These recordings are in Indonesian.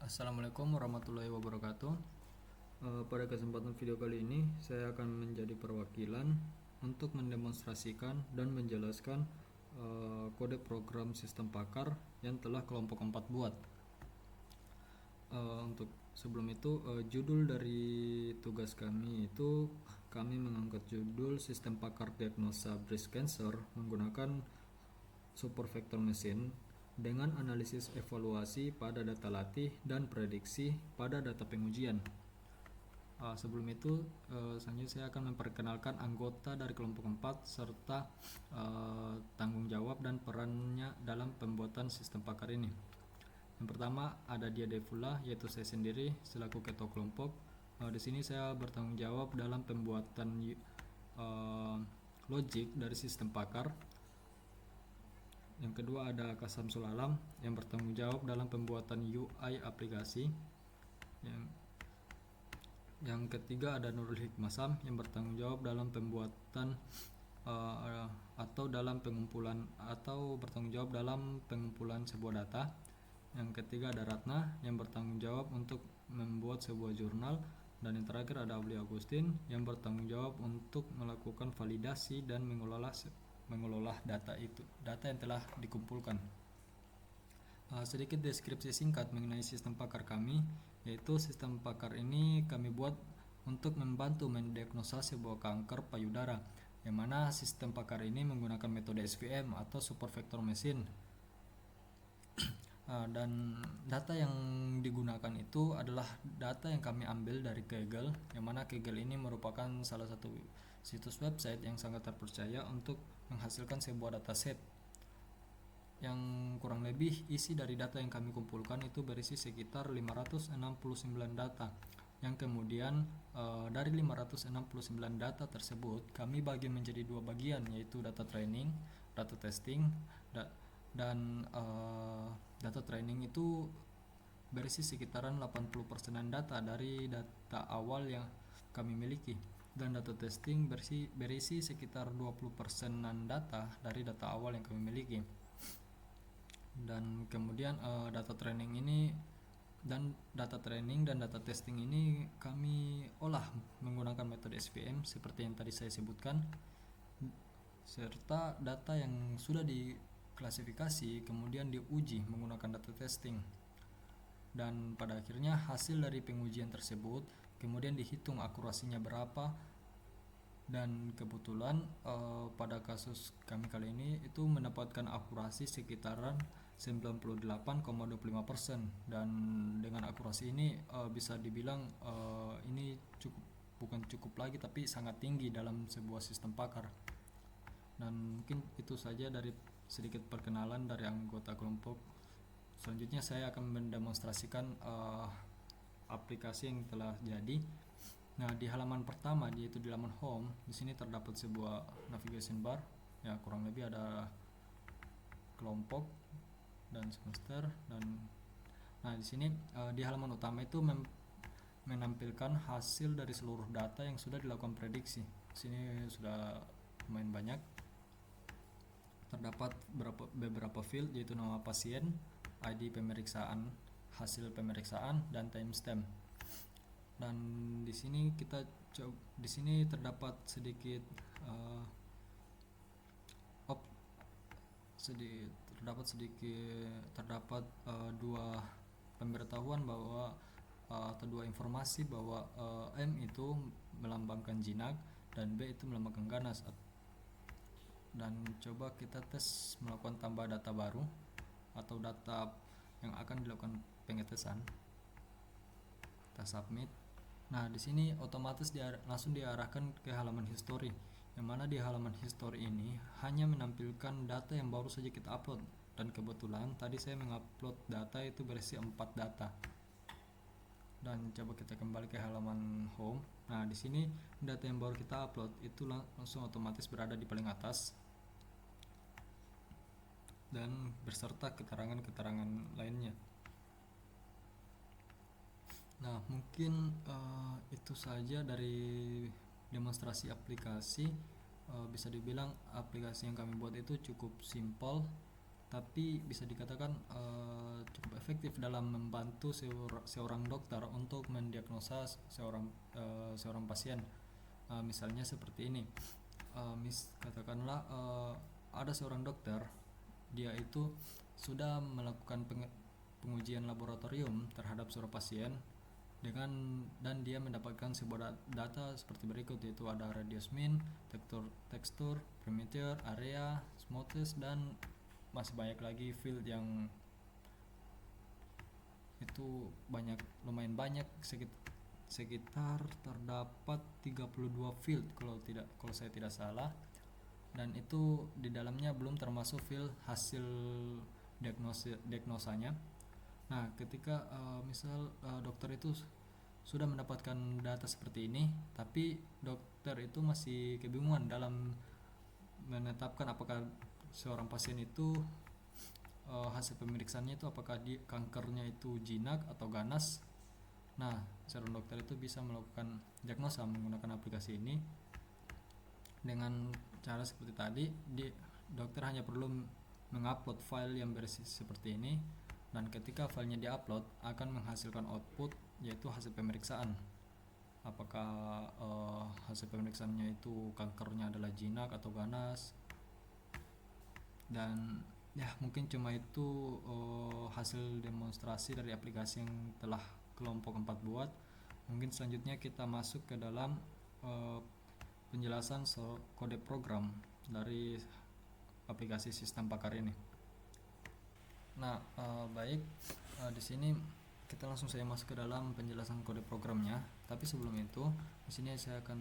Assalamualaikum warahmatullahi wabarakatuh. Pada kesempatan video kali ini saya akan menjadi perwakilan untuk mendemonstrasikan dan menjelaskan kode program sistem pakar yang telah kelompok 4 buat. Untuk sebelum itu, judul dari tugas kami itu kami mengangkat judul sistem pakar diagnosa breast cancer menggunakan super vector machine dengan analisis evaluasi pada data latih dan prediksi pada data pengujian. Sebelum itu, selanjutnya saya akan memperkenalkan anggota dari kelompok 4 serta tanggung jawab dan perannya dalam pembuatan sistem pakar ini. Yang pertama ada Dia Devula, yaitu saya sendiri selaku ketua kelompok. Di sini saya bertanggung jawab dalam pembuatan logik dari sistem pakar. Yang kedua ada Kasam Sulalam yang bertanggung jawab dalam pembuatan UI aplikasi. Yang ketiga ada Nurul Hikmasam yang bertanggung jawab dalam pembuatan atau dalam pengumpulan atau bertanggung jawab dalam pengumpulan sebuah data. Yang ketiga ada Ratna yang bertanggung jawab untuk membuat sebuah jurnal. Dan yang terakhir ada Abli Agustin yang bertanggung jawab untuk melakukan validasi dan mengelola data yang telah dikumpulkan. Sedikit deskripsi singkat mengenai sistem pakar kami, yaitu sistem pakar ini kami buat untuk membantu mendiagnosa sebuah kanker payudara, yang mana sistem pakar ini menggunakan metode SVM atau super vector machine. Dan data yang digunakan itu adalah data yang kami ambil dari Kaggle, yang mana Kaggle ini merupakan salah satu situs website yang sangat terpercaya untuk menghasilkan sebuah dataset yang kurang lebih isi dari data yang kami kumpulkan itu berisi sekitar 569 data, yang kemudian dari 569 data tersebut kami bagi menjadi dua bagian, yaitu data training, data testing, dan data training itu berisi sekitaran 80%-an data dari data awal yang kami miliki, dan data testing berisi sekitar 20%-an data dari data awal yang kami miliki. Dan kemudian data training dan data testing ini kami olah menggunakan metode SVM seperti yang tadi saya sebutkan, serta data yang sudah diklasifikasi kemudian diuji menggunakan data testing, dan pada akhirnya hasil dari pengujian tersebut kemudian dihitung akurasinya berapa. Dan kebetulan pada kasus kami kali ini itu mendapatkan akurasi sekitaran 98,25%, dan dengan akurasi ini bisa dibilang ini bukan cukup lagi tapi sangat tinggi dalam sebuah sistem pakar. Dan mungkin itu saja dari sedikit perkenalan dari anggota kelompok. Selanjutnya saya akan mendemonstrasikan aplikasi yang telah jadi. Nah, di halaman pertama, yaitu di halaman home, di sini terdapat sebuah navigation bar. Ya, kurang lebih ada kelompok dan semester. Dan nah, di sini di halaman utama itu menampilkan hasil dari seluruh data yang sudah dilakukan prediksi. Di sini sudah lumayan banyak. Terdapat beberapa field, yaitu nama pasien, ID pemeriksaan, hasil pemeriksaan, dan timestamp. Dan di sini terdapat sedikit dua pemberitahuan bahwa atau dua informasi bahwa M itu melambangkan jinak dan B itu melambangkan ganas. Dan coba kita tes melakukan tambah data baru atau data yang akan dilakukan pengetesan. Kita submit. Nah, di sini otomatis langsung diarahkan ke halaman history, yang mana di halaman history ini hanya menampilkan data yang baru saja kita upload. Dan kebetulan tadi saya mengupload data itu berisi 4 data. Dan coba kita kembali ke halaman home. Nah, di sini data yang baru kita upload itu langsung otomatis berada di paling atas dan berserta keterangan-keterangan lainnya. Nah, mungkin itu saja dari demonstrasi aplikasi. Bisa dibilang aplikasi yang kami buat itu cukup simpel tapi bisa dikatakan cukup efektif dalam membantu seorang dokter untuk mendiagnosa seorang pasien. Misalnya seperti ini, katakanlah ada seorang dokter, dia itu sudah melakukan pengujian laboratorium terhadap seorang pasien dan dia mendapatkan sebuah data seperti berikut, yaitu ada radius mean, tekstur, perimeter, area, smoothness, dan masih banyak lagi field yang itu lumayan banyak, sekitar terdapat 32 field kalau saya tidak salah, dan itu di dalamnya belum termasuk field hasil diagnosanya. Nah, ketika misal dokter itu sudah mendapatkan data seperti ini, tapi dokter itu masih kebingungan dalam menetapkan apakah seorang pasien itu hasil pemeriksaannya itu apakah kankernya itu jinak atau ganas. Nah, seorang dokter itu bisa melakukan diagnosa menggunakan aplikasi ini dengan cara seperti tadi. Dokter hanya perlu mengupload file yang berisi seperti ini, dan ketika filenya diupload akan menghasilkan output, yaitu hasil pemeriksaan. Apakah hasil pemeriksaannya itu kankernya adalah jinak atau ganas. Dan ya, mungkin cuma itu hasil demonstrasi dari aplikasi yang telah kelompok 4 buat. Mungkin selanjutnya kita masuk ke dalam penjelasan kode program dari aplikasi sistem pakar ini. Nah, baik, di sini kita langsung saya masuk ke dalam penjelasan kode programnya. Tapi sebelum itu, di sini saya akan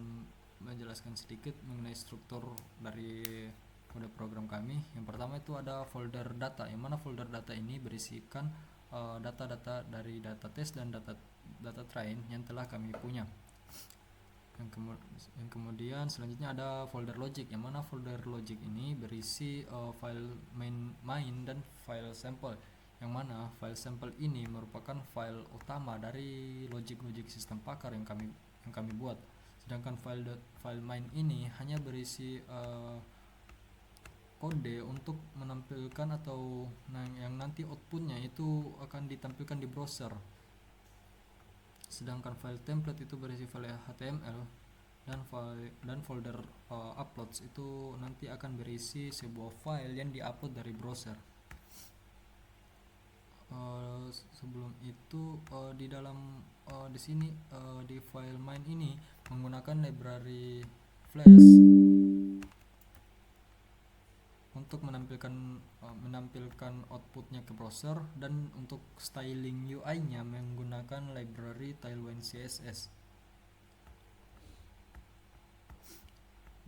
menjelaskan sedikit mengenai struktur dari kode program kami. Yang pertama itu ada folder data, yang mana folder data ini berisikan data-data dari data test dan data train yang telah kami punya. Yang kemudian selanjutnya ada folder logic, yang mana folder logic ini berisi file main dan file sampel, yang mana file sampel ini merupakan file utama dari logic sistem pakar yang kami buat. Sedangkan file main ini hanya berisi kode untuk menampilkan atau yang nanti outputnya itu akan ditampilkan di browser. Sedangkan file template itu berisi file HTML, dan folder uploads itu nanti akan berisi sebuah file yang diupload dari browser. Sebelum itu di dalam di sini di file main ini menggunakan library Flash untuk menampilkan outputnya ke browser, dan untuk styling UI-nya menggunakan library Tailwind CSS.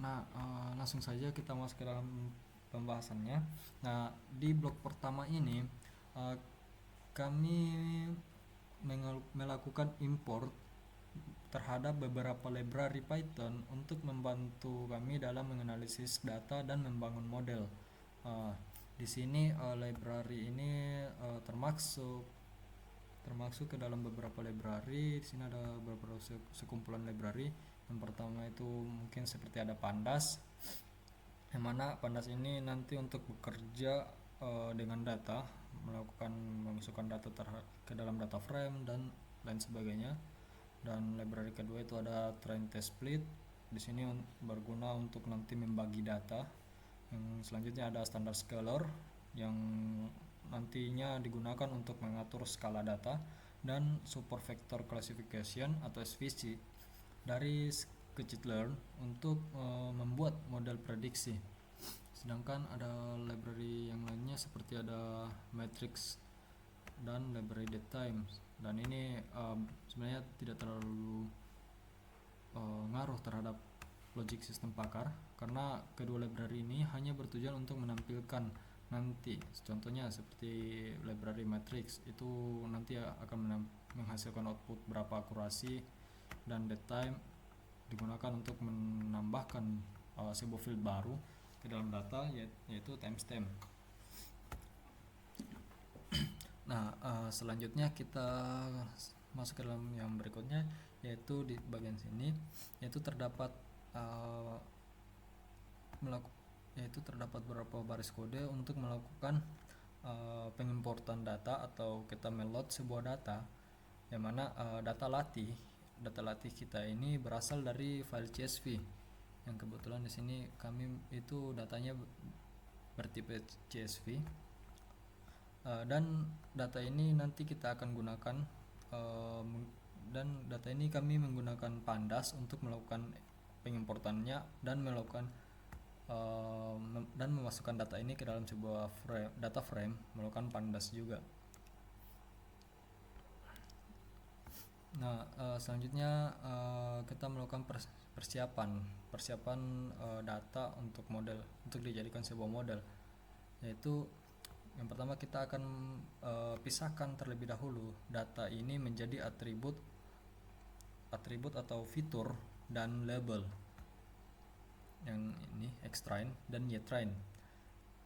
Nah, langsung saja kita masuk ke dalam pembahasannya. Nah, di blok pertama ini kami melakukan import terhadap beberapa library Python untuk membantu kami dalam menganalisis data dan membangun model. Di sini library ini termasuk ke dalam beberapa library. Di sini ada beberapa sekumpulan library. Yang pertama itu mungkin seperti ada Pandas, yang mana Pandas ini nanti untuk bekerja dengan data, memasukkan data ke dalam data frame dan lain sebagainya. Dan library kedua itu ada Train Test Split. Di sini berguna untuk nanti membagi data. Yang selanjutnya ada Standard Scalar yang nantinya digunakan untuk mengatur skala data, dan Super Vector Classification atau SVC dari scikit-learn untuk membuat model prediksi. Sedangkan ada library yang lainnya seperti ada Matrix dan library DateTime, dan ini sebenarnya tidak terlalu ngaruh terhadap logic sistem pakar, karena kedua library ini hanya bertujuan untuk menampilkan nanti, contohnya seperti library Matrix itu nanti akan menghasilkan output berapa akurasi, dan DateTime digunakan untuk menambahkan sebuah field baru ke dalam data, yaitu timestamp. Nah, selanjutnya kita masuk ke dalam yang berikutnya, yaitu di bagian sini, yaitu terdapat beberapa baris kode untuk melakukan pengimportan data atau kita meload sebuah data, yang mana data latih kita ini berasal dari file CSV, yang kebetulan di sini kami itu datanya bertipe CSV. Dan data ini nanti kita akan gunakan, dan data ini kami menggunakan Pandas untuk melakukan pengimportannya dan memasukkan data ini ke dalam sebuah data frame melakukan Pandas juga. Nah, selanjutnya kita melakukan persiapan data untuk dijadikan sebuah model, yaitu yang pertama kita akan pisahkan terlebih dahulu data ini menjadi atribut atau fitur dan label. Yang ini xtrain dan ytrain,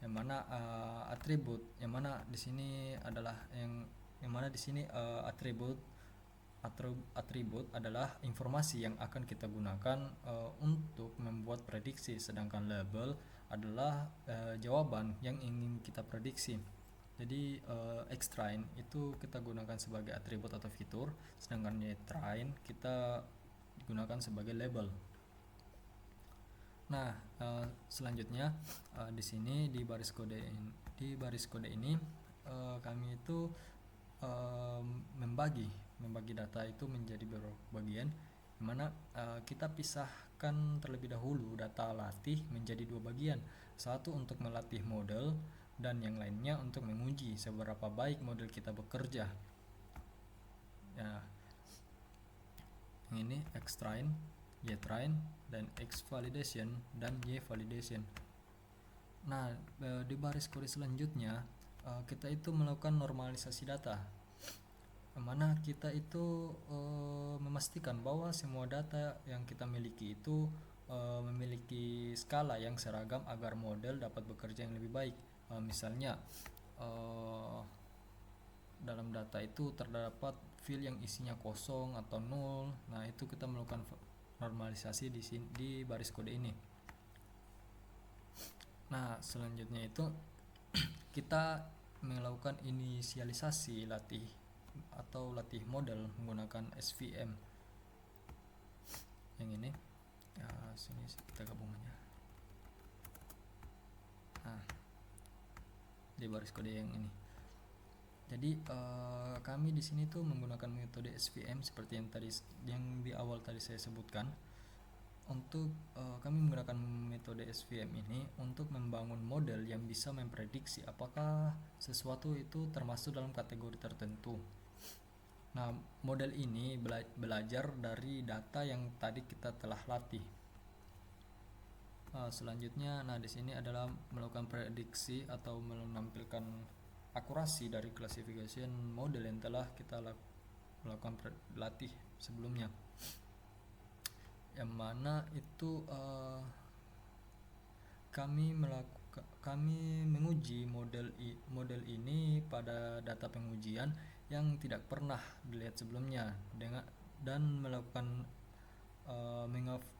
yang mana atribut, yang mana di sini adalah atribut adalah informasi yang akan kita gunakan untuk membuat prediksi, sedangkan label adalah jawaban yang ingin kita prediksi. Jadi xtrain itu kita gunakan sebagai atribut atau fitur, sedangkan ytrain kita digunakan sebagai label. Nah, selanjutnya di sini di baris kode ini kami itu membagi data itu menjadi beberapa bagian, di mana kita pisahkan terlebih dahulu data latih menjadi dua bagian, satu untuk melatih model dan yang lainnya untuk menguji seberapa baik model kita bekerja. Ya, yang ini xtrain, ytrain, dan x-validation dan y-validation. Nah, di baris kode selanjutnya kita itu melakukan normalisasi data, mana kita itu memastikan bahwa semua data yang kita miliki itu memiliki skala yang seragam agar model dapat bekerja yang lebih baik. Misalnya dalam data itu terdapat field yang isinya kosong atau nol. Nah, itu kita melakukan normalisasi di baris kode ini. Nah, selanjutnya itu kita melakukan inisialisasi latih model menggunakan SVM. Yang ini sini kita gabung aja. Nah, di baris kode yang ini. Jadi kami di sini tuh menggunakan metode SVM seperti yang di awal tadi saya sebutkan. Untuk kami menggunakan metode SVM ini untuk membangun model yang bisa memprediksi apakah sesuatu itu termasuk dalam kategori tertentu. Nah, model ini belajar dari data yang tadi kita telah latih. Selanjutnya, di sini adalah melakukan prediksi atau menampilkan akurasi dari classification model yang telah kita melakukan latih sebelumnya, yang mana itu kami menguji model ini pada data pengujian yang tidak pernah dilihat sebelumnya, dan melakukan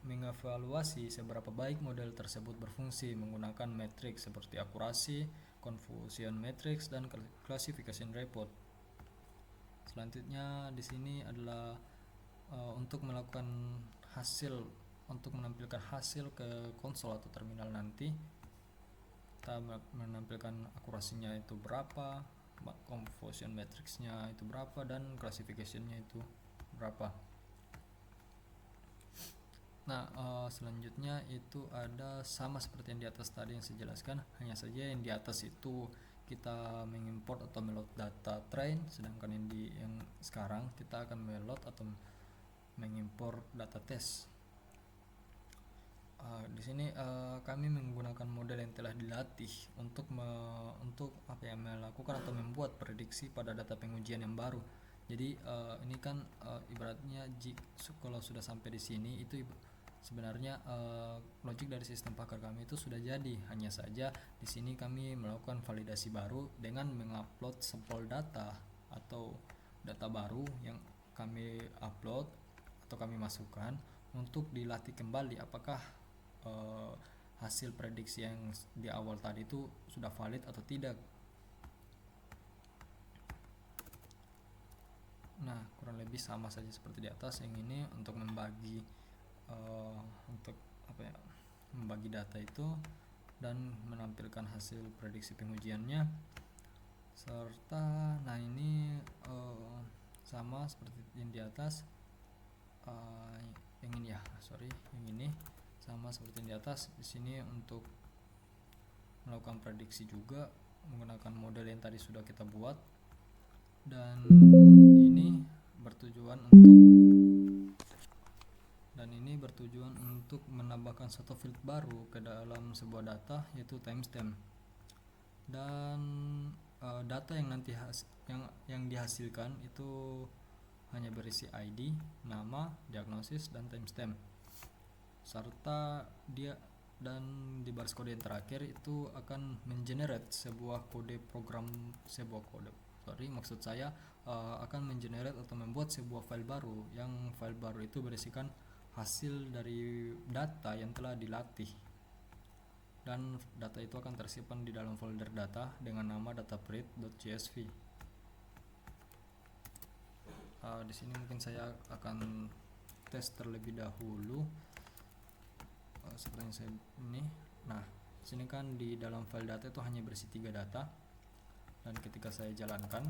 mengevaluasi seberapa baik model tersebut berfungsi menggunakan metrik seperti akurasi, confusion matrix, dan classification report. Selanjutnya di sini adalah untuk menampilkan hasil ke konsol atau terminal nanti. Kita menampilkan akurasinya itu berapa, confusion matrixnya itu berapa, dan classificationnya itu berapa. Nah, selanjutnya itu ada sama seperti yang di atas tadi yang saya jelaskan, hanya saja yang di atas itu kita mengimport atau meload data train, sedangkan yang sekarang kita akan meload atau mengimport data test. Di sini kami menggunakan model yang telah dilatih untuk melakukan atau membuat prediksi pada data pengujian yang baru. Jadi ini kan ibaratnya kalau sudah sampai di sini itu sebenarnya logik dari sistem pakar kami itu sudah jadi. Hanya saja di sini kami melakukan validasi baru dengan mengupload sampel data atau data baru yang kami upload atau kami masukkan untuk dilatih kembali apakah hasil prediksi yang di awal tadi itu sudah valid atau tidak. Nah, kurang lebih sama saja seperti di atas. Yang ini untuk membagi untuk apa ya, membagi data itu dan menampilkan hasil prediksi pengujiannya, serta nah ini sama seperti yang di atas. Yang ini ya, yang ini sama seperti yang di atas. Di sini untuk melakukan prediksi juga menggunakan model yang tadi sudah kita buat, dan ini bertujuan untuk menambahkan satu field baru ke dalam sebuah data, yaitu timestamp. Dan data yang nanti yang dihasilkan itu hanya berisi ID, nama, diagnosis, dan timestamp. Serta di baris kode yang terakhir itu akan mengenerate akan mengenerate atau membuat sebuah file baru, yang file baru itu berisikan hasil dari data yang telah dilatih, dan data itu akan tersimpan di dalam folder data dengan nama datapread.csv. Di sini mungkin saya akan tes terlebih dahulu seperti yang saya ini. Nah, sini kan di dalam file data itu hanya berisi 3 data, dan ketika saya jalankan,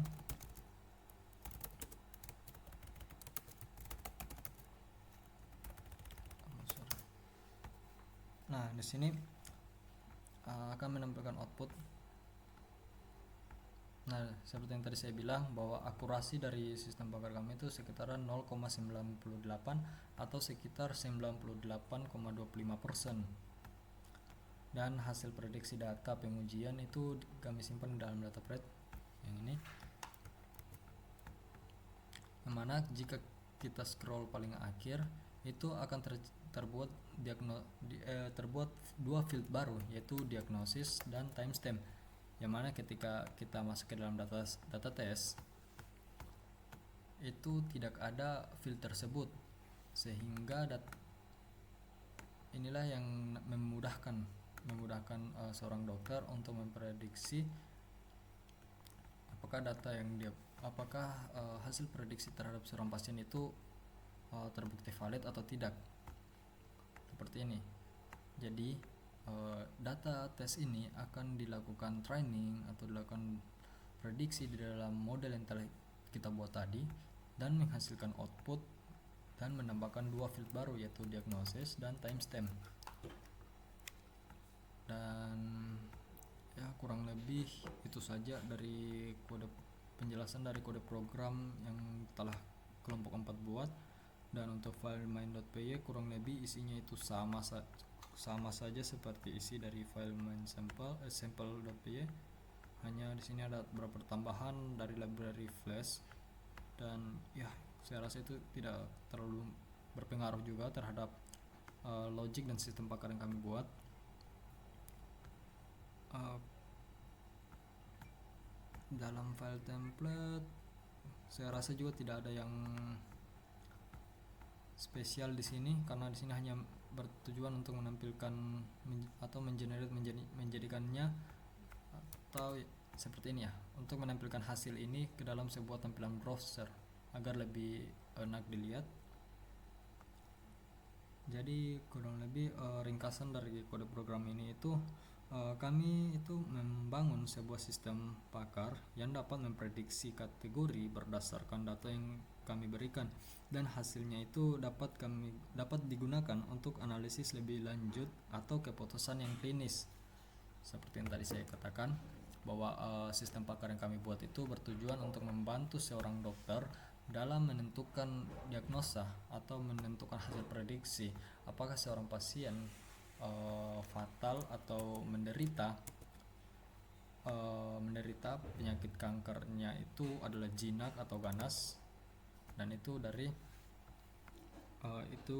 nah di sini akan menampilkan output. Nah, seperti yang tadi saya bilang bahwa akurasi dari sistem pakar kami itu sekitaran 0,98 atau sekitar 98,25%. Dan hasil prediksi data pengujian itu kami simpan dalam datapread yang ini. Yang mana jika kita scroll paling akhir itu akan terbuat dua field baru, yaitu diagnosis dan timestamp. Yang mana ketika kita masuk ke dalam data test itu tidak ada field tersebut, sehingga inilah yang memudahkan seorang dokter untuk memprediksi apakah hasil prediksi terhadap seorang pasien itu terbukti valid atau tidak, seperti ini. Jadi data tes ini akan dilakukan training atau dilakukan prediksi di dalam model yang telah kita buat tadi, dan menghasilkan output dan menambahkan 2 field baru, yaitu diagnosis dan timestamp. Dan ya, kurang lebih itu saja dari penjelasan dari kode program yang telah kelompok 4 buat. Dan untuk file main.py kurang lebih isinya itu sama saja seperti isi dari file main sample.py. Hanya di sini ada beberapa tambahan dari library Flash, dan ya, saya rasa itu tidak terlalu berpengaruh juga terhadap logic dan sistem pakar yang kami buat. Dalam file template saya rasa juga tidak ada yang spesial di sini, karena di sini hanya bertujuan untuk menampilkan atau menjadikannya atau seperti ini ya, untuk menampilkan hasil ini ke dalam sebuah tampilan browser agar lebih enak dilihat. Jadi kurang lebih ringkasan dari kode program ini itu kami itu membangun sebuah sistem pakar yang dapat memprediksi kategori berdasarkan data yang kami berikan, dan hasilnya itu dapat digunakan untuk analisis lebih lanjut atau keputusan yang klinis. Seperti yang tadi saya katakan bahwa sistem pakar yang kami buat itu bertujuan untuk membantu seorang dokter dalam menentukan diagnosa atau menentukan hasil prediksi apakah seorang pasien fatal atau menderita penyakit kankernya itu adalah jinak atau ganas. Dan itu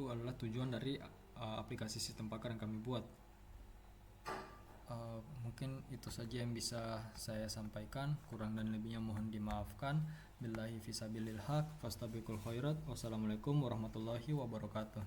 adalah tujuan dari aplikasi sistem pakar yang kami buat. Mungkin itu saja yang bisa saya sampaikan, kurang dan lebihnya mohon dimaafkan. Billahi fisabilil haq fastabiqul khairat. Wassalamualaikum warahmatullahi wabarakatuh.